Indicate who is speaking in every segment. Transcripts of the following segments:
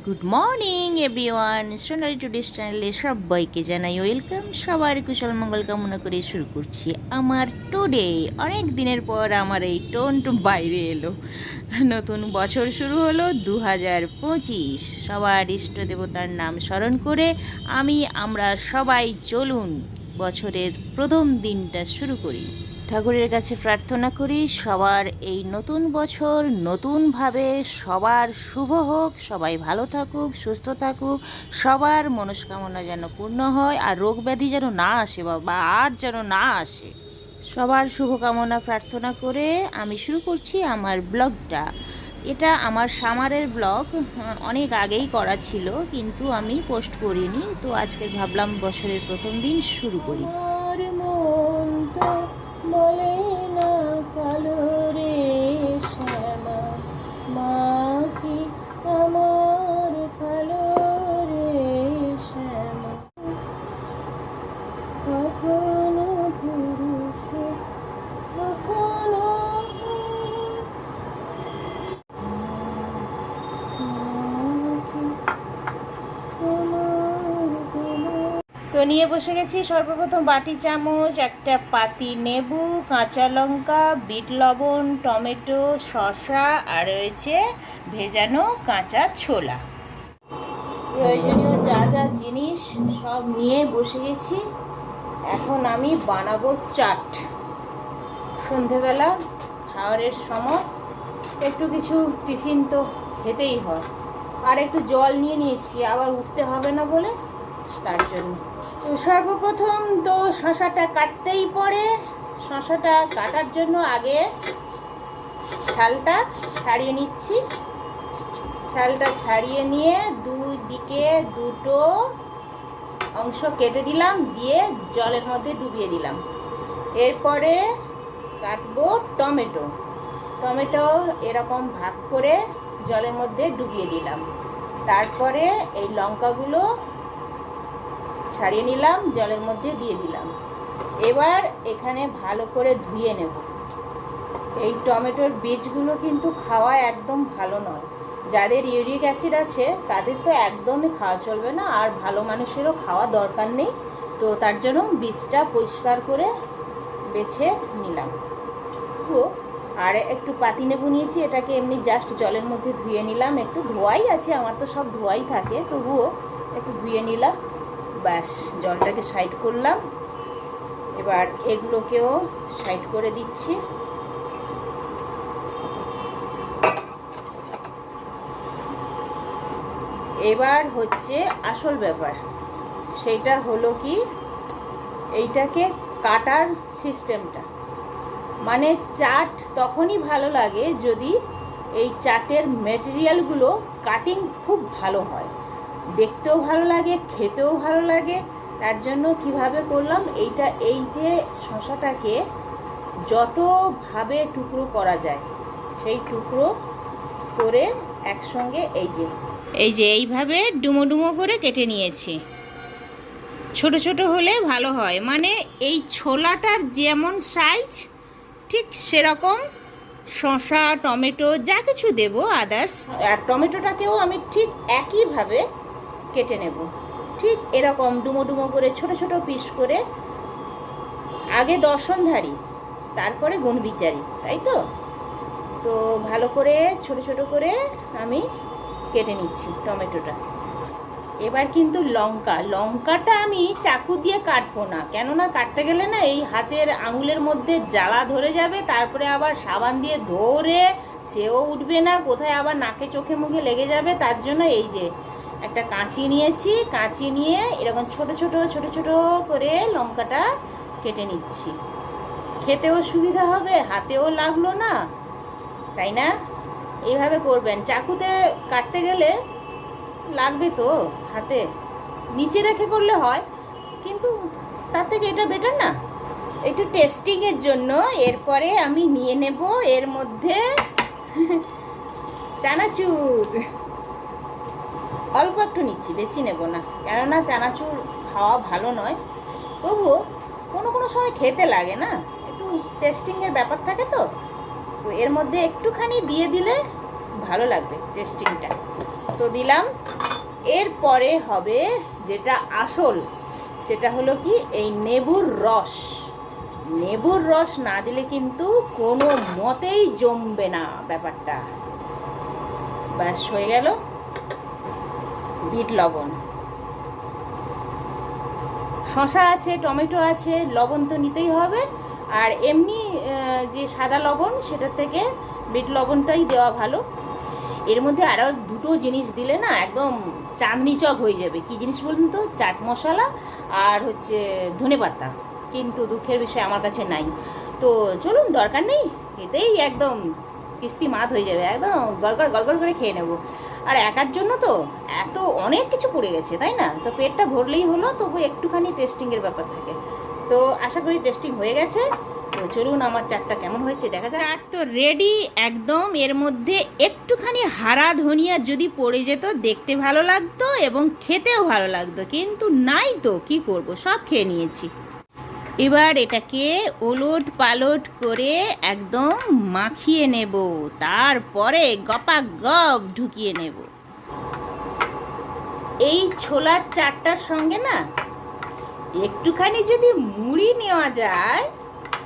Speaker 1: Good morning everyone, সোনালি today's চ্যানেলে সবাইকে জানাই ওয়েলকাম। সবার কুশল মঙ্গল কামনা করে শুরু করছি আমার টুডে। অনেক দিনের পর আমার এই টোনটু বাইরে এলো। নতুন বছর শুরু হলো 2025। সবার ইষ্ট দেবতার নাম স্মরণ করে আমরা সবাই চলুন বছরের প্রথম দিনটা শুরু করি। ঠাকুরের কাছে প্রার্থনা করি সবার এই নতুন বছর নতুনভাবে সবার শুভ হোক, সবাই ভালো থাকুক, সুস্থ থাকুক, সবার মনস্কামনা যেন পূর্ণ হয়, আর রোগ ব্যাধি যেন না আসে বাবা, আর যেন না আসে। সবার শুভকামনা প্রার্থনা করে আমি শুরু করছি আমার ব্লগটা। এটা আমার সামারের ব্লগ, অনেক আগেই করা ছিল কিন্তু আমি পোস্ট করিনি, তো আজকের ভাবলাম বছরের প্রথম দিন শুরু করি। বলে না কালো রে শ্যামা, মা কি আমার কালো রে শ্যামা, কখনো পুরুষ কখনো। তো নিয়ে বসে গেছি সর্বপ্রথম বাটি চামচ, একটা পাতি নেবু, কাঁচা লঙ্কা, বিট লবণ, টমেটো, শসা, আর রয়েছে ভেজানো কাঁচা ছোলা। প্রয়োজনীয় যা যা জিনিস সব নিয়ে বসে গেছি। এখন আমি বানাবো চাট। সন্ধেবেলা খাওয়ারের সময় একটু কিছু টিফিন তো খেতেই হয়, আর একটু জল নিয়ে নিয়েছি, আবার উঠতে হবে না বলে, তার জন্য। তো সর্বপ্রথম তো শশাটা কাটতেই পড়ে। শশাটা কাটার জন্য আগে ছালটা ছাড়িয়ে নিচ্ছি। ছালটা ছাড়িয়ে নিয়ে দুই দিকে দুটো অংশ কেটে দিলাম, দিয়ে জলের মধ্যে ডুবিয়ে দিলাম। এরপরে কাটবো টমেটো। টমেটো এরকম ভাগ করে জলের মধ্যে ডুবিয়ে দিলাম। তারপরে এই লঙ্কাগুলো ছাড়িয়ে নিলাম, জলের মধ্যে দিয়ে দিলাম। এবার এখানে ভালো করে ধুয়ে নেব। এই টমেটোর বীজগুলো কিন্তু খাওয়া একদম ভালো নয়। যাদের ইউরিক অ্যাসিড আছে তাদের তো একদমই খাওয়া চলবে না, আর ভালো মানুষেরও খাওয়া দরকার নেই। তো তার জন্য বীজটা পরিষ্কার করে বেছে নিলাম। তো আর একটু পাতি নেবু নিয়েছি, এটাকে এমনি জাস্ট জলের মধ্যে ধুয়ে নিলাম। একটু ধোয়াই আছে, আমার তো সব ধোয়াই থাকে, তবুও একটু ধুয়ে নিলাম। ব্যাস, জলটাকে সাইড করলাম। এবার এগুলোকেও সাইড করে দিচ্ছি। এবার হচ্ছে আসল ব্যাপার, সেটা হলো কি এইটাকে কাটার সিস্টেমটা। মানে চাট তখনই ভালো লাগে যদি এই চাটের মেটেরিয়ালগুলো কাটিং খুব ভালো হয়, দেখতেও ভালো লাগে, খেতেও ভালো লাগে। তার জন্য কিভাবে করলাম এইটা, এই যে শশাটাকে যতভাবে টুকরো করা যায় সেই টুকরো করে একসঙ্গে এই যে এইভাবে ডুমো ডুমো করে কেটে নিয়েছি। ছোট ছোট হলে ভালো হয়, মানে এই ছোলাটার যেমন সাইজ ঠিক সেরকম শসা, টমেটো যা কিছু দেব আদার্স, আর টমেটোটাকেও আমি ঠিক একইভাবে কেটে নেব। ঠিক এরকম ডুমো ডুমো করে ছোট ছোট পিস করে, আগে দর্শনধারী তারপরে গুণবিচারী, তাই তো। তো ভালো করে ছোট ছোট করে আমি কেটে নিচ্ছি টমেটোটা। এবার কিন্তু লঙ্কাটা আমি চাকু দিয়ে কাটবো না, কেননা কাটতে গেলে না এই হাতের আঙুলের মধ্যে জ্বালা ধরে যাবে, তারপরে আবার সাবান দিয়ে ধরে সেও উঠবে না, কোথায় আবার নাকে চোখে মুখে লেগে যাবে। তার জন্য এই যে একটা কাঁচি নিয়েছি, কাঁচি নিয়ে এরকম ছোট ছোট ছোট ছোট করে লঙ্কাটা কেটে নিচ্ছি। খেতেও সুবিধা হবে, হাতেও লাগলো না, তাই না? এইভাবে করবেন। চাকুতে কাটতে গেলে লাগবে তো হাতে, নিচে রেখে করলে হয়, কিন্তু তার থেকে এটা বেটার না, একটু টেস্টিংয়ের জন্য। এরপরে আমি নিয়ে নেব এর মধ্যে চানাচুর। অল্প একটু নিচ্ছি, বেশি নেব না, কেননা চানাচুর খাওয়া ভালো নয়, তবুও কোনো কোনো সময় খেতে লাগে না, একটু টেস্টিংয়ের ব্যাপার থাকে তো। তো এর মধ্যে একটুখানি দিয়ে দিলে ভালো লাগবে টেস্টিংটা। তো দিলাম। এরপরে হবে যেটা আসল, সেটা হলো কি এই নেবুর রস। নেবুর রস না দিলে কিন্তু কোনো মতেই জমবে না ব্যাপারটা। ব্যাস হয়ে গেল বিট লবণ। শসা আছে, টমেটো আছে, লবণ তো নিতেই হবে। আর এমনি যে সাদা লবণ সেটার থেকে বিট লবণটাই দেওয়া ভালো। এর মধ্যে আরও দুটো জিনিস দিলে না একদম চাঁদনি চক হয়ে যাবে। কি জিনিস বলুন তো? চাট মশলা আর হচ্ছে ধনেপাতা। কিন্তু দুঃখের বিষয় আমার কাছে নাই। তো চলুন, দরকার নেই, এতেই একদম কিস্তি মাত হয়ে যাবে, একদম গড়গড় গড়গড় করে খেয়ে নেবো। আর একার জন্য তো এত অনেক কিছু পড়ে গেছে, তাই না? তো পেটটা ভরলেই হলো, তবু একটুখানি টেস্টিংয়ের ব্যাপার থাকে। তো আশা করি টেস্টিং হয়ে গেছে। তো চলুন আমার চাটটা কেমন হয়েছে দেখা যাক। চাট তো রেডি একদম। এর মধ্যে একটুখানি হারা ধনিয়া যদি পড়ে যেত দেখতে ভালো লাগতো এবং খেতেও ভালো লাগতো, কিন্তু নাই তো কি করব, সব খেয়ে নিয়েছি। এবার এটাকে ওলট পালট করে একদম মাখিয়ে নেব, তারপরে গপা গপ ঢুকিয়ে নেব। এই ছোলার চাটটার সঙ্গে না একটুখানি যদি মুড়ি নেওয়া যায়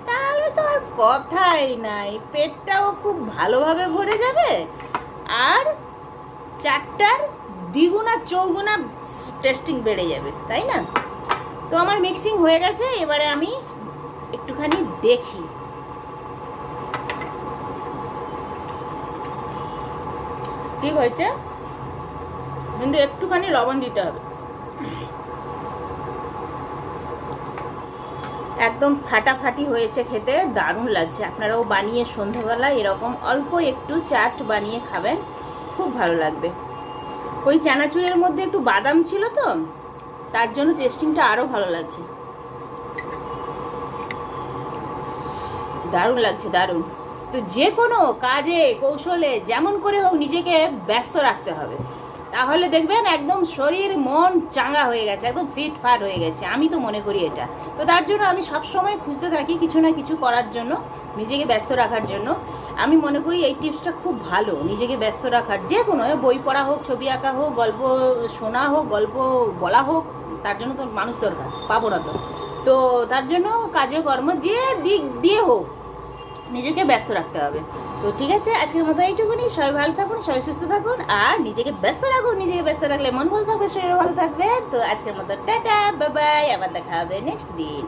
Speaker 1: তাহলে তো আর কথাই নাই, পেটটাও খুব ভালোভাবে ভরে যাবে আর চাটটার দ্বিগুণা চৌগুণা টেস্টিং বেড়ে যাবে, তাই না? তো আমার মিক্সিং হয়ে গেছে, এবারে আমি একটুখানি দেখি। ঠিক হয়েছে, কিন্তু একটুখানি লবণ দিতে হবে। একদম ফাটাফাটি হয়েছে, খেতে দারুণ লাগছে। আপনারাও বানিয়ে সন্ধ্যাবেলায় এরকম অল্প একটু চাট বানিয়ে খাবেন, খুব ভালো লাগবে। ওই চানাচুরের মধ্যে একটু বাদাম ছিল তো, তার জন্য টেস্টিংটা আরও ভালো লাগছে। দারুণ লাগছে, দারুণ। তো যে কোনো কাজে কৌশলে যেমন করে হোক নিজেকে ব্যস্ত রাখতে হবে, তাহলে দেখবেন একদম শরীর মন চাঙ্গা হয়ে গেছে, একদম ফিট ফাট হয়ে গেছে। আমি তো মনে করি এটা। তো তার জন্য আমি সব সময় খুঁজতে থাকি কিছু না কিছু করার জন্য, নিজেকে ব্যস্ত রাখার জন্য। আমি মনে করি এই টিপসটা খুব ভালো, নিজেকে ব্যস্ত রাখার। যে কোনো বই পড়া হোক, ছবি আঁকা হোক, গল্প শোনা হোক, গল্প বলা হোক, তার জন্য তো মানুষ দরকার, পাবো না তো। তো তার জন্য কাজে কর্ম যে দিক দিয়ে হোক নিজেকে ব্যস্ত রাখতে হবে। তো ঠিক আছে, আজকের মতো এইটুকুনি। সবাই ভালো থাকুন, সবাই সুস্থ থাকুন আর নিজেকে ব্যস্ত রাখুন। নিজেকে ব্যস্ত রাখলে মন ভালো থাকবে, শরীর ভালো থাকবে। তো আজকের মতো টাটা, বাই বাই, আবার দেখা হবে নেক্সট দিন।